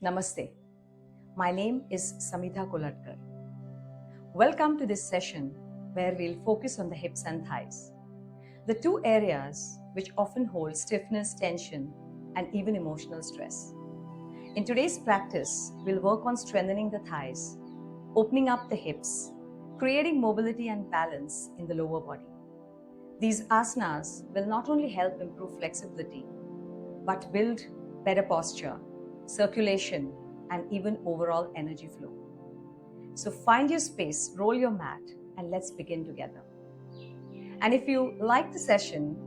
Namaste. My name is Samidha Kolhatkar. Welcome to this session where we'll focus on the hips and thighs, the two areas which often hold stiffness, tension, and even emotional stress. In today's practice, we'll work on strengthening the thighs, opening up the hips, creating mobility and balance in the lower body. These asanas will not only help improve flexibility, but build better posture, circulation, and even overall energy flow. So find your space, roll your mat, and let's begin together. And if you like the session,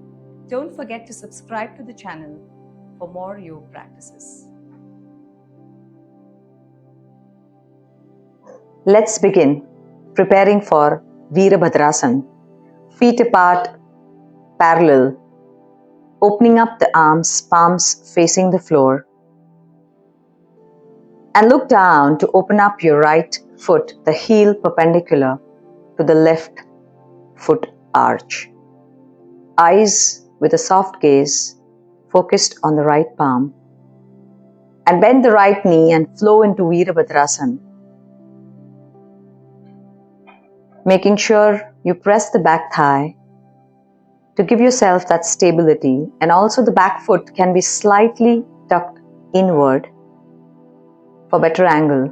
don't forget to subscribe to the channel for more yoga practices. Let's begin preparing for Veerabhadrasana. Feet apart, parallel, opening up the arms, palms facing the floor. And look down to open up your right foot, the heel perpendicular to the left foot arch. Eyes with a soft gaze focused on the right palm. And bend the right knee and flow into Veerabhadrasana. Making sure you press the back thigh to give yourself that stability, and also the back foot can be slightly tucked inward for better angle.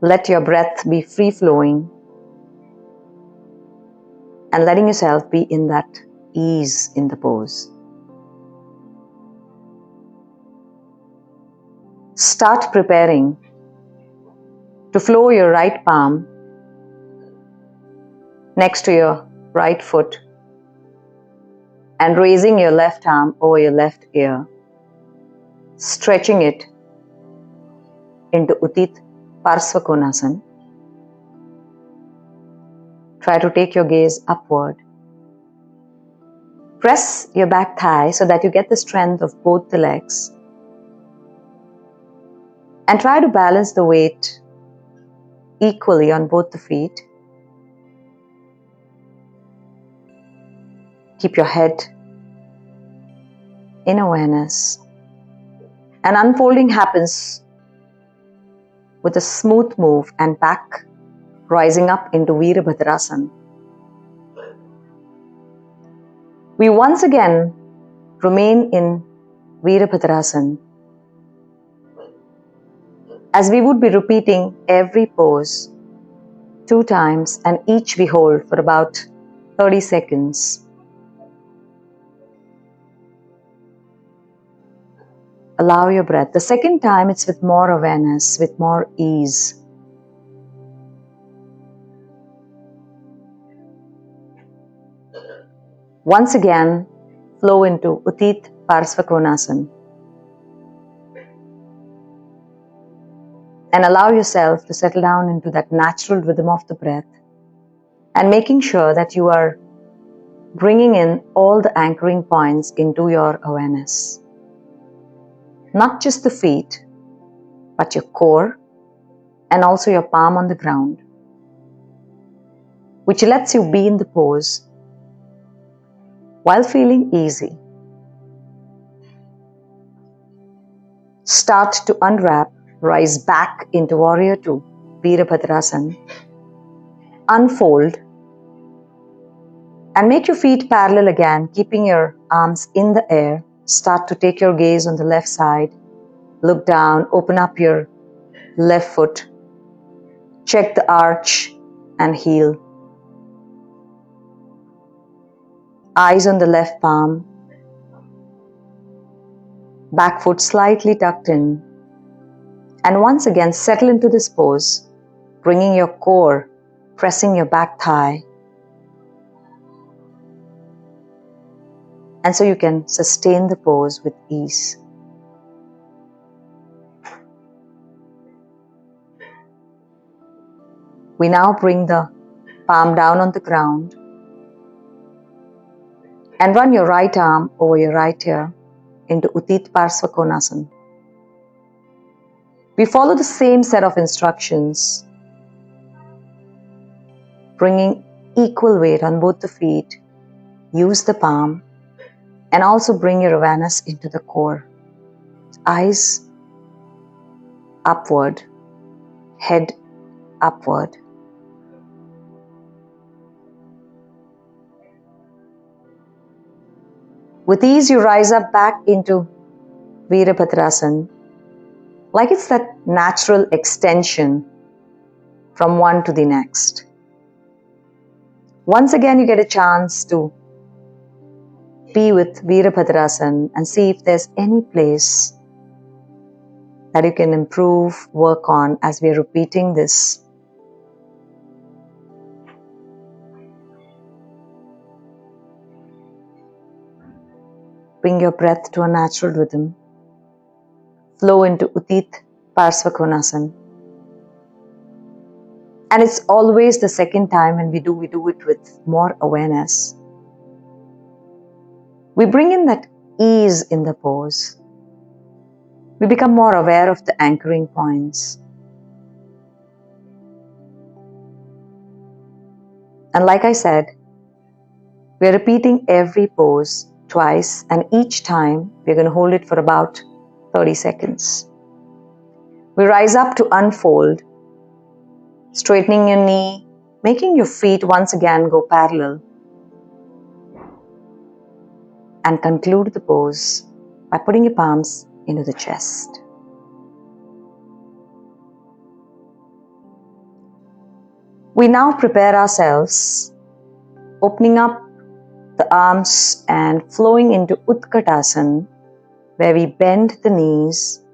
Let your breath be free flowing and letting yourself be in that ease in the pose. Start preparing to flow your right palm next to your right foot and raising your left arm over your left ear, stretching it into Utthita Parsvakonasana. Try to take your gaze upward. Press your back thigh so that you get the strength of both the legs. And try to balance the weight equally on both the feet. Keep your head in awareness. And unfolding happens with a smooth move and back rising up into Veerabhadrasana. We once again remain in Veerabhadrasana as we would be repeating every pose 2 times, and each we hold for about 30 seconds. Allow your breath. The second time it's with more awareness, with more ease. Once again, flow into Utthita Parsvakonasana. And allow yourself to settle down into that natural rhythm of the breath, and making sure that you are bringing in all the anchoring points into your awareness. Not just the feet, but your core and also your palm on the ground, which lets you be in the pose while feeling easy. Start to unwrap, rise back into Warrior 2, Veerabhadrasana. Unfold and make your feet parallel again, keeping your arms in the air. Start to take your gaze on the left side. Look down, open up your left foot. Check the arch and heel. Eyes on the left palm. Back foot slightly tucked in. And once again, settle into this pose, bringing your core, pressing your back thigh. And so you can sustain the pose with ease. We now bring the palm down on the ground and run your right arm over your right ear into Utthita Parsvakonasana. We follow the same set of instructions, bringing equal weight on both the feet. Use the palm and also bring your awareness into the core. eyes upward, head upward. With ease, you rise up back into Veerabhadrasana, like it's that natural extension from one to the next. Once again, you get a chance to be with Veerabhadrasana and see if there's any place that you can improve, work on as we're repeating this. Bring your breath to a natural rhythm. Flow into Utthita Parsvakonasana. And it's always the second time when we do it with more awareness. We bring in that ease in the pose. We become more aware of the anchoring points. And like I said, we are repeating every pose twice, and each time we're going to hold it for about 30 seconds. We rise up to unfold, straightening your knee, making your feet once again go parallel, and conclude the pose by putting your palms into the chest. We now prepare ourselves, opening up the arms and flowing into Utkatasana, where we bend the knees.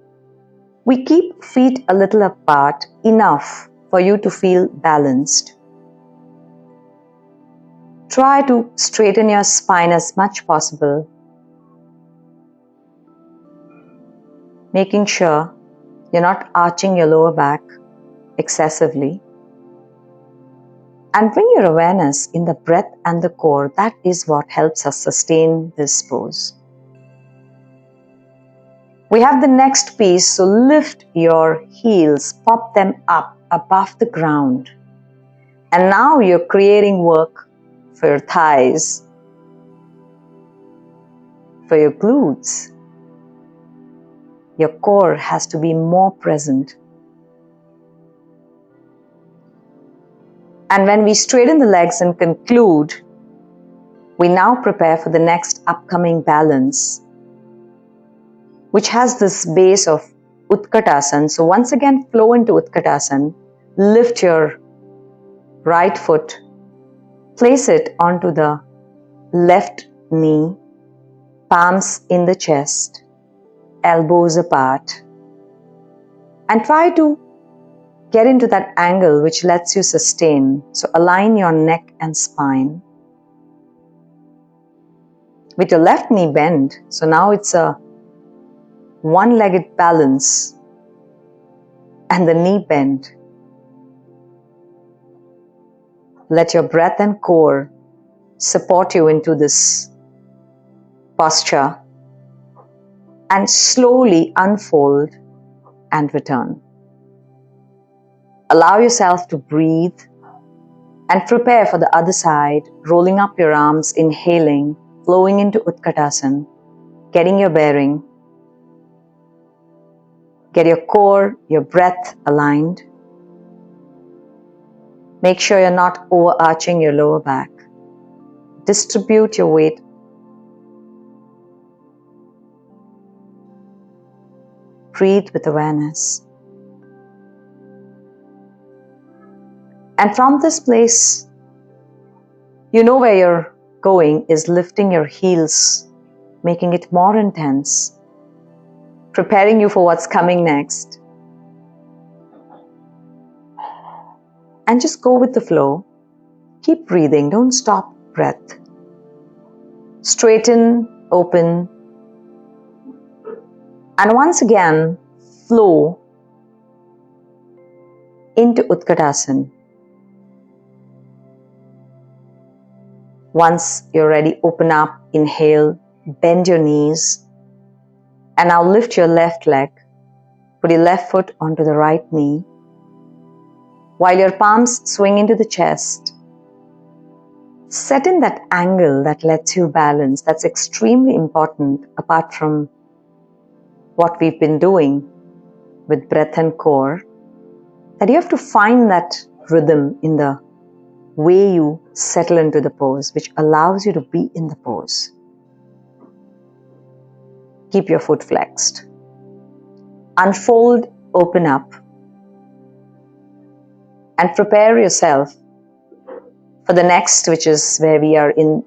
We keep feet a little apart, enough for you to feel balanced. Try to straighten your spine as much possible, making sure you're not arching your lower back excessively. And bring your awareness in the breath and the core. That is what helps us sustain this pose. We have the next piece, so lift your heels, pop them up above the ground. And now you're creating work for your thighs, for your glutes. Your core has to be more present. And when we straighten the legs and conclude, we now prepare for the next upcoming balance, which has this base of Utkatasana. So once again, flow into Utkatasana, lift your right foot, place it onto the left knee, palms in the chest, elbows apart, and try to get into that angle which lets you sustain. So align your neck and spine. With your left knee bent, so now it's a one-legged balance and the knee bend. Let your breath and core support you into this posture and slowly unfold and return. Allow yourself to breathe and prepare for the other side, rolling up your arms, inhaling, flowing into Utkatasana, getting your bearing. Get your core, your breath aligned. Make sure you're not overarching your lower back. Distribute your weight. Breathe with awareness. And from this place, you know where you're going is lifting your heels, making it more intense, preparing you for what's coming next. And just go with the flow. Keep breathing, don't stop breath. Straighten, open, and once again, flow into Utkatasana. Once you're ready, open up, inhale, bend your knees, and now lift your left leg. Put your left foot onto the right knee, while your palms swing into the chest. Set in that angle that lets you balance. That's extremely important, apart from what we've been doing with breath and core, that you have to find that rhythm in the way you settle into the pose, which allows you to be in the pose. Keep your foot flexed. Unfold, open up, and prepare yourself for the next, which is where we are in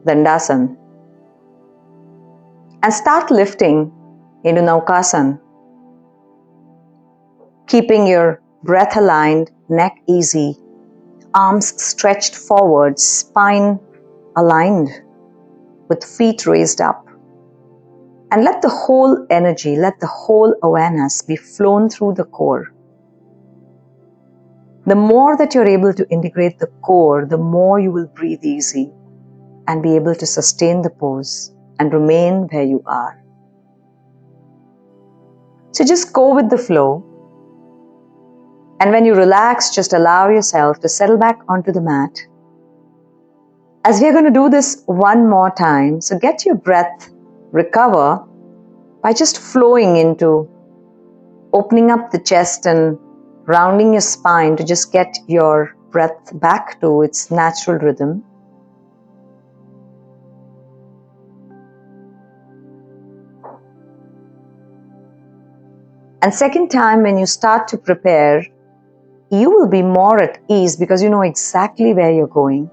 Dandasana. And start lifting into Navasana, keeping your breath aligned, neck easy, arms stretched forward, spine aligned with feet raised up. And let the whole energy, let the whole awareness be flown through the core. The more that you're able to integrate the core, the more you will breathe easy and be able to sustain the pose and remain where you are. So just go with the flow. And when you relax, just allow yourself to settle back onto the mat. As we are going to do this one more time, so get your breath, recover by just flowing into opening up the chest and rounding your spine to just get your breath back to its natural rhythm. And second time, when you start to prepare, you will be more at ease because you know exactly where you're going.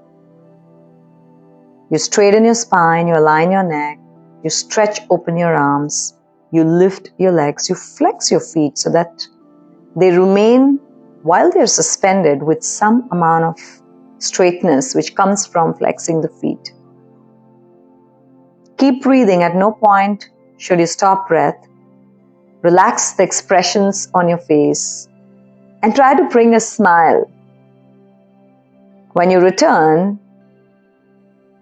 You straighten your spine, you align your neck, you stretch open your arms, you lift your legs, you flex your feet so that they remain while they're suspended with some amount of straightness which comes from flexing the feet. Keep breathing. At no point should you stop breath. Relax the expressions on your face and try to bring a smile. When you return,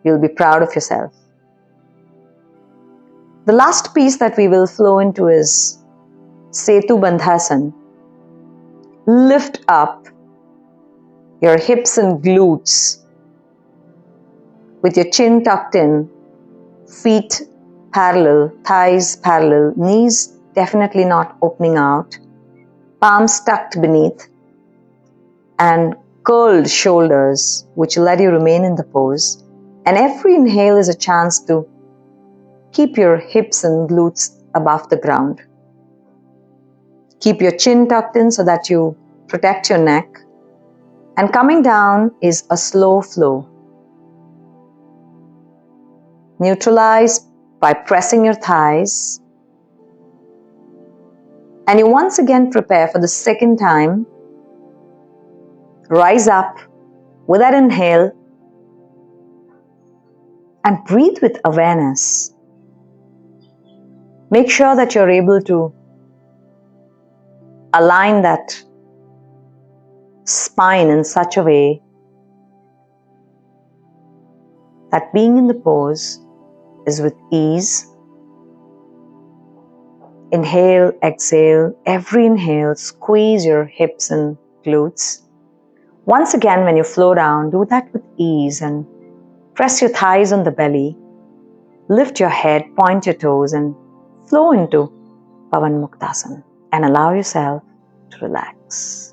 you'll be proud of yourself. The last piece that we will flow into is Setubandhasana. Lift up your hips and glutes with your chin tucked in, feet parallel, thighs parallel, knees definitely not opening out, palms tucked beneath, and curled shoulders, which will let you remain in the pose. And every inhale is a chance to keep your hips and glutes above the ground. Keep your chin tucked in so that you protect your neck. And coming down is a slow flow. Neutralize by pressing your thighs. And you once again prepare for the second time. Rise up with that inhale and breathe with awareness. Make sure that you're able to align that spine in such a way that being in the pose is with ease. Inhale, exhale. Every inhale, squeeze your hips and glutes. Once again, when you flow down, do that with ease and press your thighs on the belly. Lift your head, point your toes and flow into Pavan Muktasana and allow yourself to relax.